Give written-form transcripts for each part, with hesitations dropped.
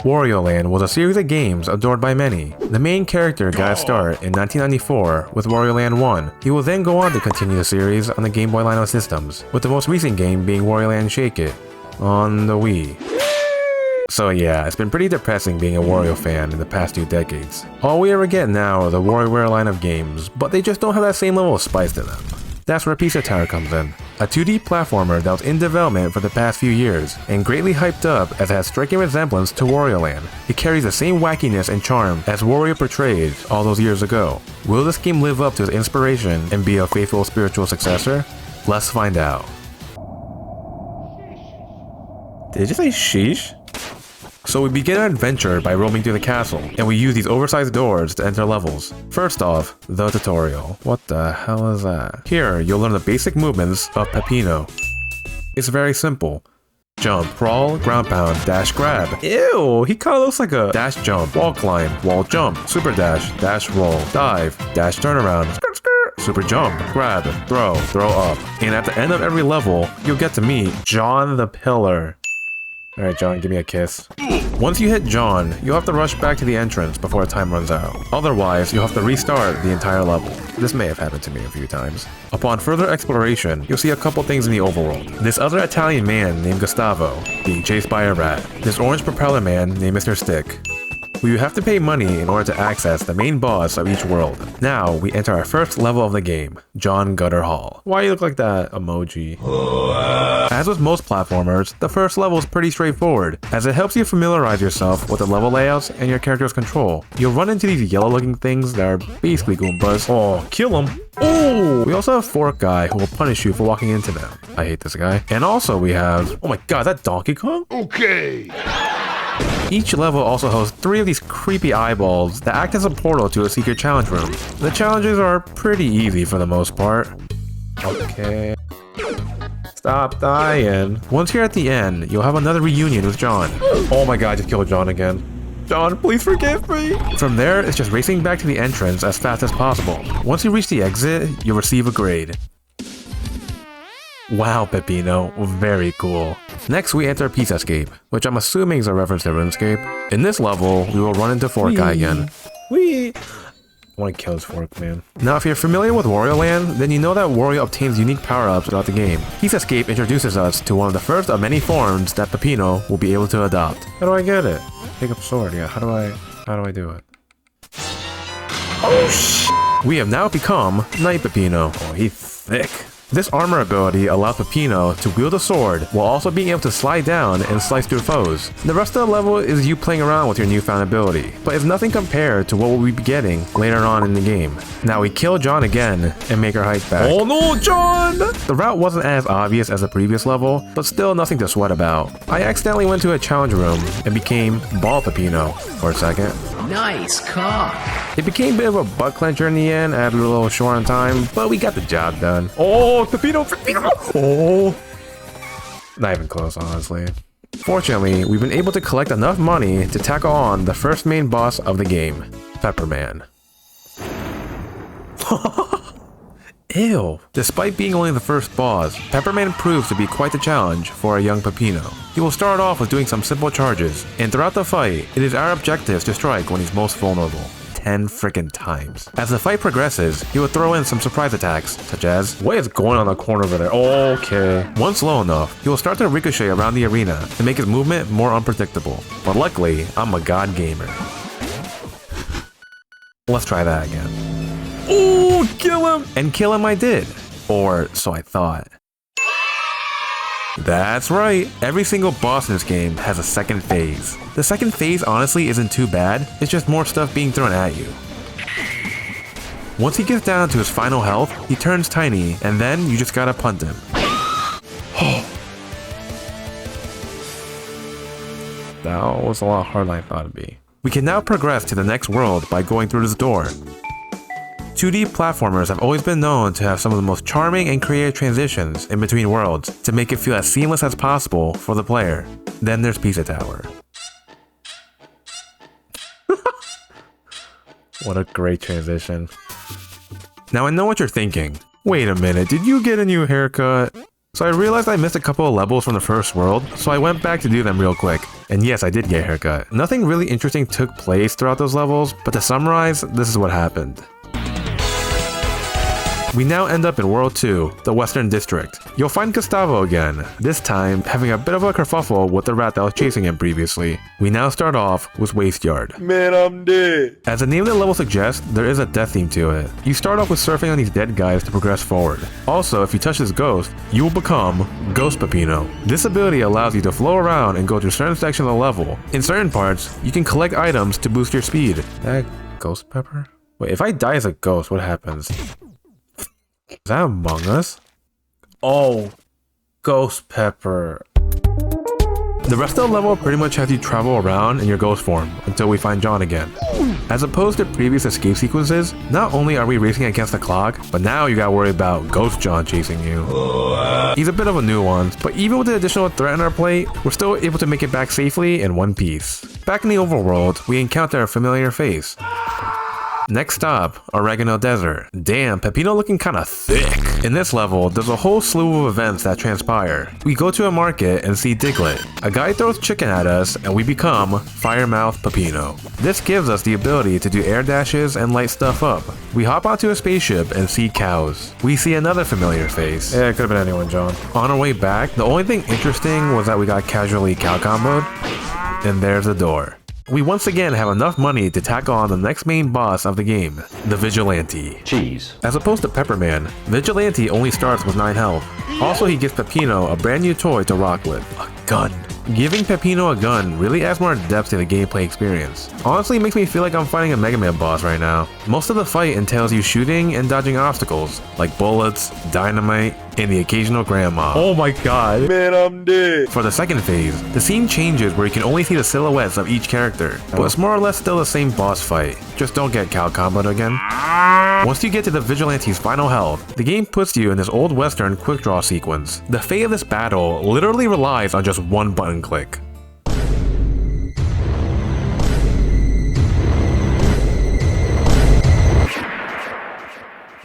Wario Land was a series of games adored by many. The main character got a start in 1994 with Wario Land 1. He will then go on to continue the series on the Game Boy line of systems, with the most recent game being Wario Land Shake It on the Wii. So yeah, it's been pretty depressing being a Wario fan in the past 2 decades. All we ever get now are the WarioWare line of games, but they just don't have that same level of spice to them. That's where Pizza Tower comes in. A 2D platformer that was in development for the past few years, and greatly hyped up as it has striking resemblance to Wario Land. It carries the same wackiness and charm as Wario portrayed all those years ago. Will this game live up to its inspiration and be a faithful spiritual successor? Let's find out. Did you say sheesh? So we begin our adventure by roaming through the castle, and we use these oversized doors to enter levels. First off, the tutorial. What the hell is that? Here, you'll learn the basic movements of Pepino. It's very simple. Jump, crawl, ground pound, dash, grab. Ew, he kinda looks like a dash jump, wall climb, wall jump, super dash roll, dive, dash turnaround, skirt skirt, super jump, grab, throw up. And at the end of every level, you'll get to meet John the Pillar. Alright, John, give me a kiss. Once you hit John, you'll have to rush back to the entrance before time runs out. Otherwise, you'll have to restart the entire level. This may have happened to me a few times. Upon further exploration, you'll see a couple things in the overworld. This other Italian man named Gustavo, being chased by a rat. This orange propeller man named Mr. Stick, who you have to pay money in order to access the main boss of each world. Now, we enter our first level of the game, John Gutter Hall. Why you look like that emoji? As with most platformers, the first level is pretty straightforward, as it helps you familiarize yourself with the level layouts and your character's control. You'll run into these yellow looking things that are basically Goombas. Oh, kill them! Oh! We also have Fork Guy who will punish you for walking into them. I hate this guy. And also we have... oh my god, is that Donkey Kong? Okay! Each level also hosts 3 of these creepy eyeballs that act as a portal to a secret challenge room. The challenges are pretty easy for the most part. Okay. Stop dying. Once you're at the end, you'll have another reunion with John. Oh my god, I just killed John again. John, please forgive me. From there, it's just racing back to the entrance as fast as possible. Once you reach the exit, you'll receive a grade. Wow, Pepino, very cool. Next, we enter Pizzaface, which I'm assuming is a reference to RuneScape. In this level, we will run into Fork Guy again. I want to kill this Fork, man. Now, if you're familiar with Wario Land, then you know that Wario obtains unique power-ups throughout the game. Pizzaface introduces us to one of the first of many forms that Pepino will be able to adopt. How do I get it? Pick up sword, yeah. How do I do it? Oh, shit! We have now become Knight Pepino. Oh, he's thick. This armor ability allows Pepino to wield a sword while also being able to slide down and slice through foes. The rest of the level is you playing around with your newfound ability, but it's nothing compared to what we'll be getting later on in the game. Now we kill John again and make our hike back. Oh no, John! The route wasn't as obvious as the previous level, but still nothing to sweat about. I accidentally went to a challenge room and became Ball Pepino for a second. Nice cock. It became a bit of a butt clencher in the end, added a little short on time, but we got the job done. Oh, Pepino! Oh! Not even close, honestly. Fortunately, we've been able to collect enough money to tackle on the first main boss of the game, Peppermint. Ew. Despite being only the first boss, Peppermint proves to be quite the challenge for a young Pepino. He will start off with doing some simple charges, and throughout the fight, it is our objective to strike when he's most vulnerable. 10 frickin' times. As the fight progresses, he will throw in some surprise attacks, such as, what is going on in the corner over there? Okay. Once low enough, he will start to ricochet around the arena to make his movement more unpredictable. But luckily, I'm a god gamer. Let's try that again. Oh, kill him! And kill him I did. Or, so I thought. That's right, every single boss in this game has a second phase. The second phase honestly isn't too bad, it's just more stuff being thrown at you. Once he gets down to his final health, he turns tiny, and then you just gotta punt him. That was a lot harder than I thought it'd be. We can now progress to the next world by going through this door. 2D platformers have always been known to have some of the most charming and creative transitions in between worlds to make it feel as seamless as possible for the player. Then there's Pizza Tower. What a great transition. Now I know what you're thinking. Wait a minute, did you get a new haircut? So I realized I missed a couple of levels from the first world, so I went back to do them real quick. And yes, I did get a haircut. Nothing really interesting took place throughout those levels, but to summarize, this is what happened. We now end up in World 2, the Western District. You'll find Gustavo again, this time having a bit of a kerfuffle with the rat that was chasing him previously. We now start off with Waste Yard. Man, I'm dead. As the name of the level suggests, there is a death theme to it. You start off with surfing on these dead guys to progress forward. Also, if you touch this ghost, you will become Ghost Pepino. This ability allows you to flow around and go to certain sections of the level. In certain parts, you can collect items to boost your speed. That Ghost Pepper? Wait, if I die as a ghost, what happens? Is that Among Us? Oh, Ghost Pepper. The rest of the level pretty much has you travel around in your ghost form until we find John again. As opposed to previous escape sequences, not only are we racing against the clock, but now you gotta worry about Ghost John chasing you. He's a bit of a nuance, but even with the additional threat on our plate, we're still able to make it back safely in one piece. Back in the overworld, we encounter a familiar face. Next stop, Oregano Desert. Damn, Pepino looking kinda thick. In this level, there's a whole slew of events that transpire. We go to a market and see Diglett. A guy throws chicken at us and we become Firemouth Pepino. This gives us the ability to do air dashes and light stuff up. We hop onto a spaceship and see cows. We see another familiar face. Yeah, it could've been anyone, John. On our way back, the only thing interesting was that we got casually cow comboed. And there's the door. We once again have enough money to tackle on the next main boss of the game, the Vigilante. Cheese. As opposed to Peppermint, Vigilante only starts with 9 health. Also, he gives Pepino a brand new toy to rock with, a gun. Giving Pepino a gun really adds more depth to the gameplay experience. Honestly, it makes me feel like I'm fighting a Mega Man boss right now. Most of the fight entails you shooting and dodging obstacles, like bullets, dynamite, and the occasional grandma. Oh my god. Man, I'm dead. For the second phase, the scene changes where you can only see the silhouettes of each character, but it's more or less still the same boss fight. Just don't get cow comboed again. Once you get to the Vigilante's final health, the game puts you in this old western quick draw sequence. The fate of this battle literally relies on just one button click.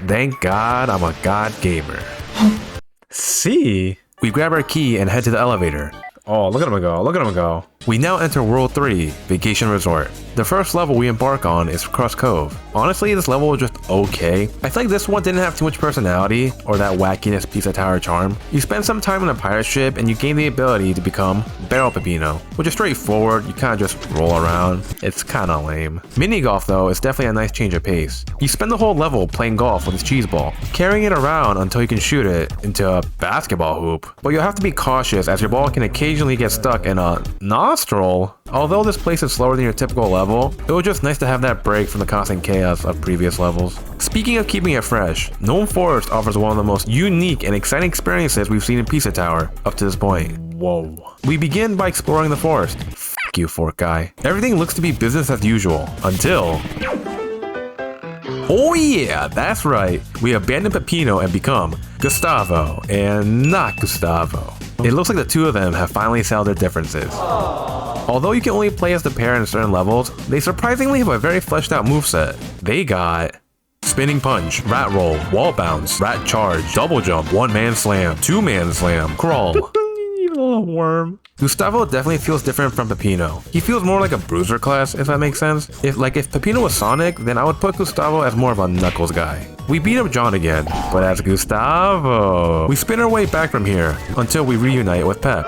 Thank God I'm a god gamer. See? We grab our key and head to the elevator. Oh, look at him go, look at him go. We now enter World 3, Vacation Resort. The first level we embark on is Crust Cove. Honestly, this level was just okay. I feel like this one didn't have too much personality or that wackiness Pizza Tower charm. You spend some time on a pirate ship and you gain the ability to become Barrel Pepino, which is straightforward, you kinda just roll around. It's kinda lame. Mini golf though is definitely a nice change of pace. You spend the whole level playing golf with this cheese ball, carrying it around until you can shoot it into a basketball hoop. But you'll have to be cautious as your ball can occasionally get stuck in a nostril. Although this place is slower than your typical level, it was just nice to have that break from the constant chaos of previous levels. Speaking of keeping it fresh, Gnome Forest offers one of the most unique and exciting experiences we've seen in Pizza Tower up to this point. Whoa. We begin by exploring the forest. F you, fork guy. Everything looks to be business as usual, until... Oh yeah, that's right. We abandon Pepino and become Gustavo, and not Gustavo. It looks like the two of them have finally settled their differences. Although you can only play as the pair in certain levels, they surprisingly have a very fleshed out moveset. They got Spinning Punch, Rat Roll, Wall Bounce, Rat Charge, Double Jump, One Man Slam, Two Man Slam, Crawl. You little worm. Gustavo definitely feels different from Pepino. He feels more like a bruiser class, if that makes sense. If Pepino was Sonic, then I would put Gustavo as more of a Knuckles guy. We beat up John again, but as Gustavo. We spin our way back from here until we reunite with Pep.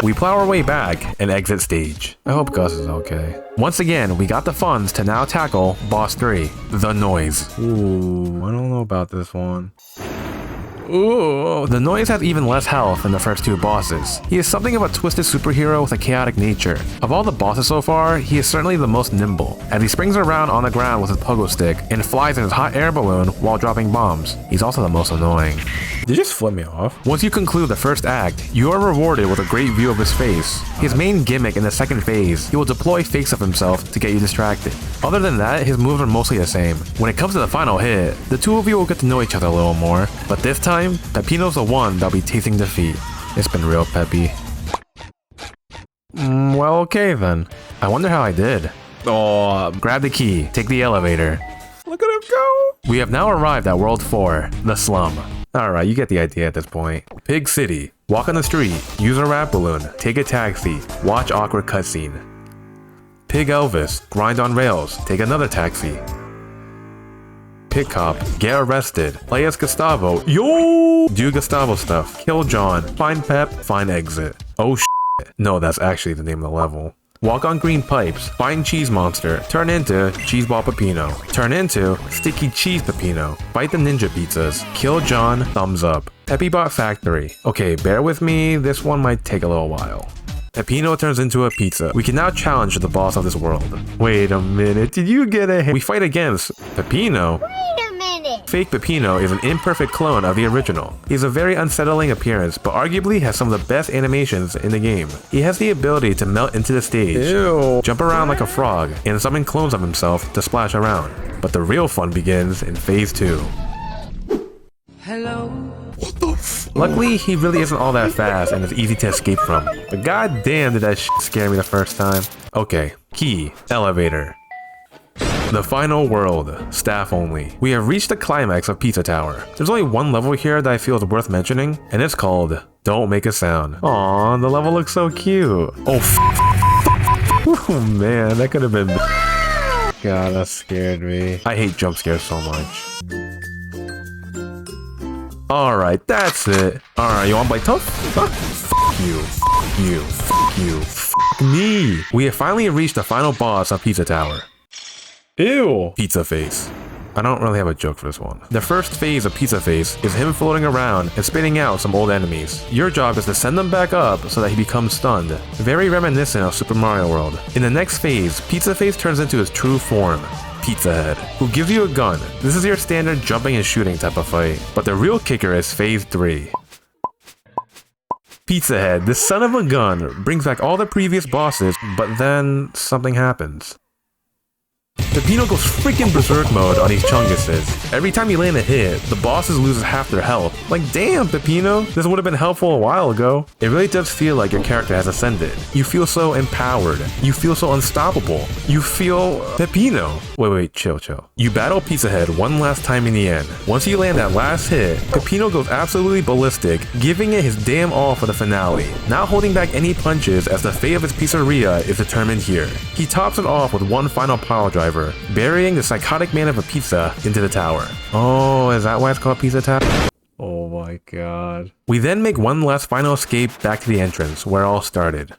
We plow our way back and exit stage. I hope Gus is okay. Once again, we got the funds to now tackle Boss 3, The Noise. Ooh, I don't know about this one. Ooh, the Noise has even less health than the first two bosses. He is something of a twisted superhero with a chaotic nature. Of all the bosses so far, he is certainly the most nimble, as he springs around on the ground with his pogo stick and flies in his hot air balloon while dropping bombs. He's also the most annoying. Did you just flip me off? Once you conclude the first act, you are rewarded with a great view of his face. His main gimmick in the second phase, he will deploy fakes of himself to get you distracted. Other than that, his moves are mostly the same. When it comes to the final hit, the two of you will get to know each other a little more, but this time, Pepino's the one that'll be tasting defeat. It's been real peppy. Well, okay then. I wonder how I did. Oh, grab the key, take the elevator. Look at him go! We have now arrived at World 4, the slum. Alright, you get the idea at this point. Pig City. Walk on the street, use a rat balloon, take a taxi, watch awkward cutscene. Pig Elvis. Grind on rails, take another taxi. Pig Cop. Get arrested. Play as Gustavo. Yo! Do Gustavo stuff. Kill John. Find Pep. Find exit. Oh shit. No, that's actually the name of the level. Walk on green pipes, find Cheese Monster, turn into Cheeseball Pepino, turn into Sticky Cheese Pepino, fight the Ninja Pizzas, kill John, thumbs up. Pepibot Factory. Okay, bear with me, this one might take a little while. Pepino turns into a pizza. We can now challenge the boss of this world. Wait a minute, did you get a hit? We fight against Pepino? Fake Pepino is an imperfect clone of the original. He has a very unsettling appearance, but arguably has some of the best animations in the game. He has the ability to melt into the stage, jump around like a frog, and summon clones of himself to splash around. But the real fun begins in Phase 2. Hello? What the f? Luckily, he really isn't all that fast and is easy to escape from. But goddamn did that shit scare me the first time. Okay, key, elevator. The final world, staff only. We have reached the climax of Pizza Tower. There's only one level here that I feel is worth mentioning, and it's called Don't Make a Sound. Aww, the level looks so cute. Oh, oh man, that could have been... God, that scared me. I hate jump scares so much. Alright, that's it. Alright, you wanna play tough? Huh? Fuck you, fuck you, fuck you, fuck me. We have finally reached the final boss of Pizza Tower. Ew! Pizzaface. I don't really have a joke for this one. The first phase of Pizzaface is him floating around and spitting out some old enemies. Your job is to send them back up so that he becomes stunned. Very reminiscent of Super Mario World. In the next phase, Pizzaface turns into his true form, Pizza Head, who gives you a gun. This is your standard jumping and shooting type of fight. But the real kicker is Phase 3. Pizza Head, this son of a gun, brings back all the previous bosses, but then something happens. Pepino goes freaking berserk mode on these chunguses. Every time you land a hit, the bosses loses half their health. Like damn Pepino, this would have been helpful a while ago. It really does feel like your character has ascended. You feel so empowered. You feel so unstoppable. You feel Pepino. Wait, chill. You battle Pizza Head one last time in the end. Once you land that last hit, Pepino goes absolutely ballistic, giving it his damn all for the finale, not holding back any punches as the fate of his pizzeria is determined here. He tops it off with one final pile driver, burying the psychotic man of a pizza into the tower. Oh, is that why it's called Pizza Tower? Oh my god. We then make one last final escape back to the entrance, where it all started.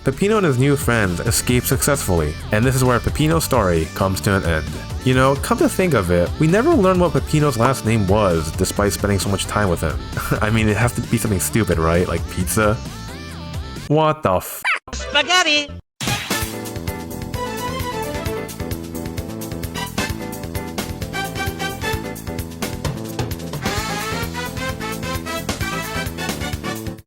Pepino and his new friends escape successfully, and this is where Pepino's story comes to an end. You know, come to think of it, we never learned what Pepino's last name was, despite spending so much time with him. I mean, it has to be something stupid, right? Like pizza? What the f? Spaghetti!